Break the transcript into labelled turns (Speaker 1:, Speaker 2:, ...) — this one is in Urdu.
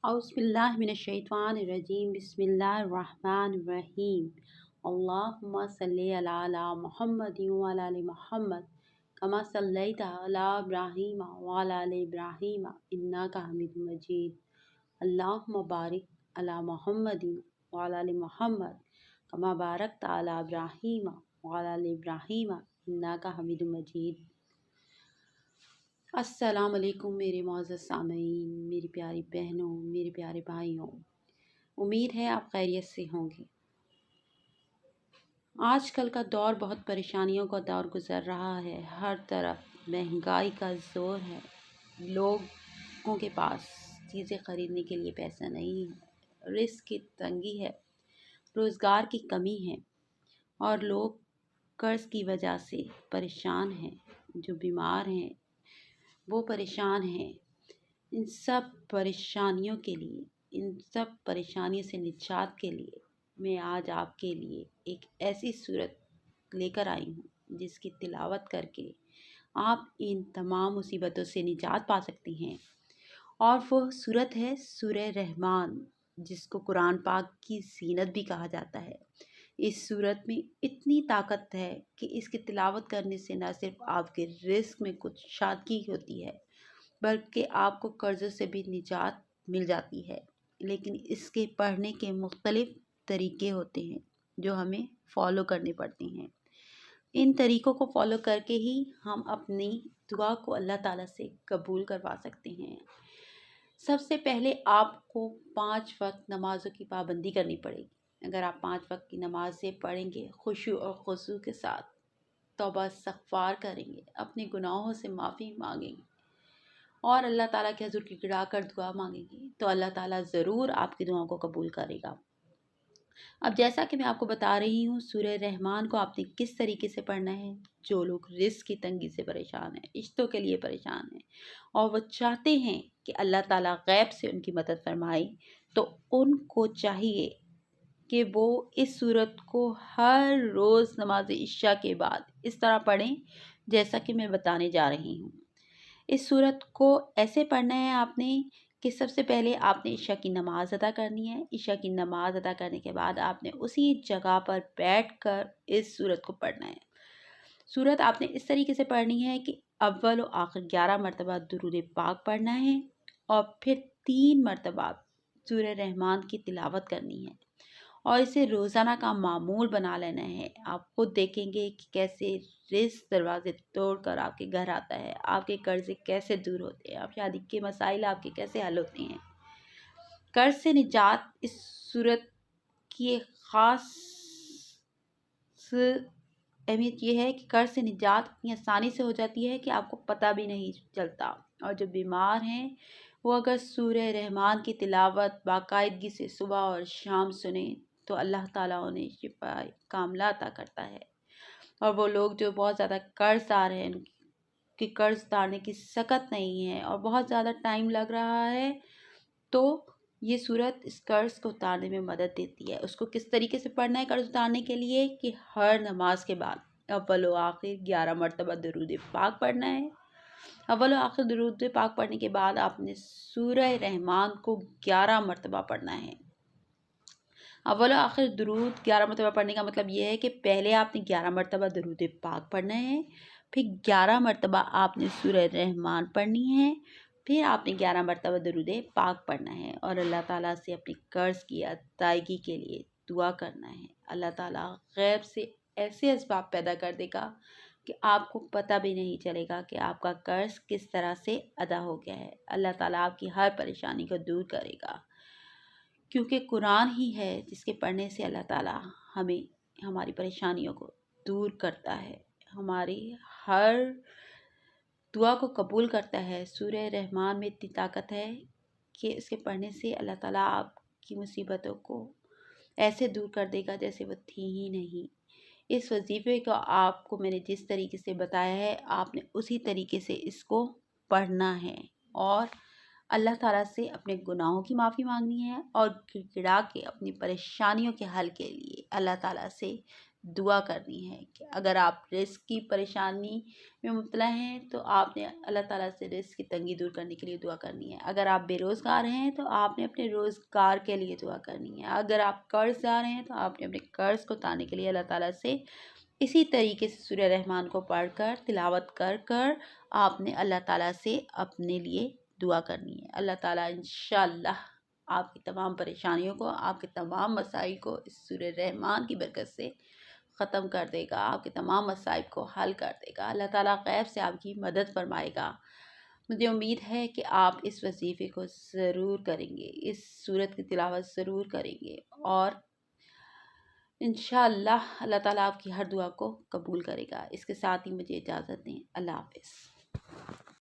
Speaker 1: اعوذ باللہ من الشیطان الرجیم بسم اللہ الرحمن الرحیم اللہم صلی علی محمد وعلی آل محمد کما صلیت علی ابراہیم وعلی آل ابراہیم انک حمید مجید اللہم بارک علی محمد وعلی آل محمد کما بارکت علی ابراہیم وعلی آل ابراہیم انک حمید مجید۔ السلام علیکم میرے معزز سامعین، میری پیاری بہنوں، میرے پیارے بھائیوں، امید ہے آپ خیریت سے ہوں گے۔ آج کل کا دور بہت پریشانیوں کا دور گزر رہا ہے، ہر طرف مہنگائی کا زور ہے، لوگوں کے پاس چیزیں خریدنے کے لیے پیسہ نہیں ہے، رزق کی تنگی ہے، روزگار کی کمی ہے اور لوگ قرض کی وجہ سے پریشان ہیں، جو بیمار ہیں وہ پریشان ہیں۔ ان سب پریشانیوں کے لیے، ان سب پریشانیوں سے نجات کے لیے میں آج آپ کے لیے ایک ایسی صورت لے کر آئی ہوں جس کی تلاوت کر کے آپ ان تمام مصیبتوں سے نجات پا سکتی ہیں، اور وہ صورت ہے سورہ رحمان، جس کو قرآن پاک کی زینت بھی کہا جاتا ہے۔ اس صورت میں اتنی طاقت ہے کہ اس کی تلاوت کرنے سے نہ صرف آپ کے رزق میں کچھ شادی ہوتی ہے بلکہ آپ کو قرض سے بھی نجات مل جاتی ہے۔ لیکن اس کے پڑھنے کے مختلف طریقے ہوتے ہیں جو ہمیں فالو کرنے پڑتے ہیں۔ ان طریقوں کو فالو کر کے ہی ہم اپنی دعا کو اللہ تعالیٰ سے قبول کروا سکتے ہیں۔ سب سے پہلے آپ کو 5 وقت نمازوں کی پابندی کرنی پڑے گی۔ اگر آپ 5 وقت کی نمازیں پڑھیں گے، خشوع اور خضوع کے ساتھ توبہ استغفار کریں گے، اپنے گناہوں سے معافی مانگیں گے اور اللہ تعالیٰ کے حضور گڑا کر دعا مانگیں گے، تو اللہ تعالیٰ ضرور آپ کی دعاؤں کو قبول کرے گا۔ اب جیسا کہ میں آپ کو بتا رہی ہوں، سورہ رحمان کو آپ نے کس طریقے سے پڑھنا ہے۔ جو لوگ رزق کی تنگی سے پریشان ہیں، رشتوں کے لیے پریشان ہیں اور وہ چاہتے ہیں کہ اللہ تعالیٰ غیب سے ان کی مدد فرمائے، تو ان کو چاہیے کہ وہ اس صورت کو ہر روز نماز عشاء کے بعد اس طرح پڑھیں جیسا کہ میں بتانے جا رہی ہوں۔ اس صورت کو ایسے پڑھنا ہے آپ نے کہ سب سے پہلے آپ نے عشاء کی نماز ادا کرنی ہے۔ عشاء کی نماز ادا کرنے کے بعد آپ نے اسی جگہ پر بیٹھ کر اس صورت کو پڑھنا ہے۔ صورت آپ نے اس طریقے سے پڑھنی ہے کہ اول و آخر 11 مرتبہ درود پاک پڑھنا ہے اور پھر 3 مرتبہ سورہ رحمان کی تلاوت کرنی ہے، اور اسے روزانہ کا معمول بنا لینا ہے۔ آپ خود دیکھیں گے کہ کیسے رزق دروازے توڑ کر آپ کے گھر آتا ہے، آپ کے قرضے کیسے دور ہوتے ہیں، آپ شادی کے مسائل آپ کے کیسے حل ہوتے ہیں۔ قرض سے نجات اس صورت کی ایک خاص اہمیت یہ ہے کہ قرض سے نجات اتنی آسانی سے ہو جاتی ہے کہ آپ کو پتہ بھی نہیں چلتا، اور جو بیمار ہیں وہ اگر سورہ رحمان کی تلاوت باقاعدگی سے صبح اور شام سنیں تو اللہ تعالیٰ انہیں شفا کاملہ عطا کرتا ہے۔ اور وہ لوگ جو بہت زیادہ قرض دار ہیں، ان کی قرض اتارنے کی سکت نہیں ہے اور بہت زیادہ ٹائم لگ رہا ہے، تو یہ صورت اس قرض کو اتارنے میں مدد دیتی ہے۔ اس کو کس طریقے سے پڑھنا ہے قرض اتارنے کے لیے کہ ہر نماز کے بعد اول و آخر 11 مرتبہ درود پاک پڑھنا ہے۔ اول و آخر درود پاک پڑھنے کے بعد آپ نے سورہ رحمان کو 11 مرتبہ پڑھنا ہے۔ اول و آخر درود 11 مرتبہ پڑھنے کا مطلب یہ ہے کہ پہلے آپ نے 11 مرتبہ درود پاک پڑھنا ہے، پھر 11 مرتبہ آپ نے سورہ رحمان پڑھنی ہے، پھر آپ نے 11 مرتبہ درود پاک پڑھنا ہے اور اللہ تعالیٰ سے اپنے قرض کی ادائیگی کے لیے دعا کرنا ہے۔ اللہ تعالیٰ غیب سے ایسے اسباب پیدا کر دے گا کہ آپ کو پتہ بھی نہیں چلے گا کہ آپ کا قرض کس طرح سے ادا ہو گیا ہے۔ اللہ تعالیٰ آپ کی ہر پریشانی کو دور کرے گا، کیونکہ قرآن ہی ہے جس کے پڑھنے سے اللہ تعالیٰ ہمیں ہماری پریشانیوں کو دور کرتا ہے، ہماری ہر دعا کو قبول کرتا ہے۔ سورہ رحمان میں اتنی طاقت ہے کہ اس کے پڑھنے سے اللہ تعالیٰ آپ کی مصیبتوں کو ایسے دور کر دے گا جیسے وہ تھی ہی نہیں۔ اس وظیفے کو آپ کو میں نے جس طریقے سے بتایا ہے، آپ نے اسی طریقے سے اس کو پڑھنا ہے اور اللہ تعالیٰ سے اپنے گناہوں کی معافی مانگنی ہے اور گڑ گڑا کے اپنی پریشانیوں کے حل کے لیے اللہ تعالیٰ سے دعا کرنی ہے کہ اگر آپ رزق کی پریشانی میں مبتلا ہیں تو آپ نے اللہ تعالیٰ سے رزق کی تنگی دور کرنے کے لیے دعا کرنی ہے. اگر آپ بے روزگار ہیں تو آپ نے اپنے روزگار کے لیے دعا کرنی ہے. اگر آپ قرض دار ہیں تو آپ نے اپنے قرض کو اتارنے کے لیے اللہ تعالیٰ سے اسی طریقے سے سورہ رحمان کو پڑھ کر تلاوت کر کر آپ نے اللہ تعالیٰ سے اپنے لیے دعا کرنی ہے. اللہ تعالیٰ انشاءاللہ آپ کی تمام پریشانیوں کو، آپ کے تمام مسائل کو اس سورہ رحمان کی برکت سے ختم کر دے گا، آپ کے تمام مصائب کو حل کر دے گا. اللہ تعالیٰ غیب سے آپ کی مدد فرمائے گا. مجھے امید ہے کہ آپ اس وظیفے کو ضرور کریں گے، اس سورت کی تلاوت ضرور کریں گے، اور انشاءاللہ اللہ تعالیٰ آپ کی ہر دعا کو قبول کرے گا. اس کے ساتھ ہی مجھے اجازت دیں. اللہ حافظ.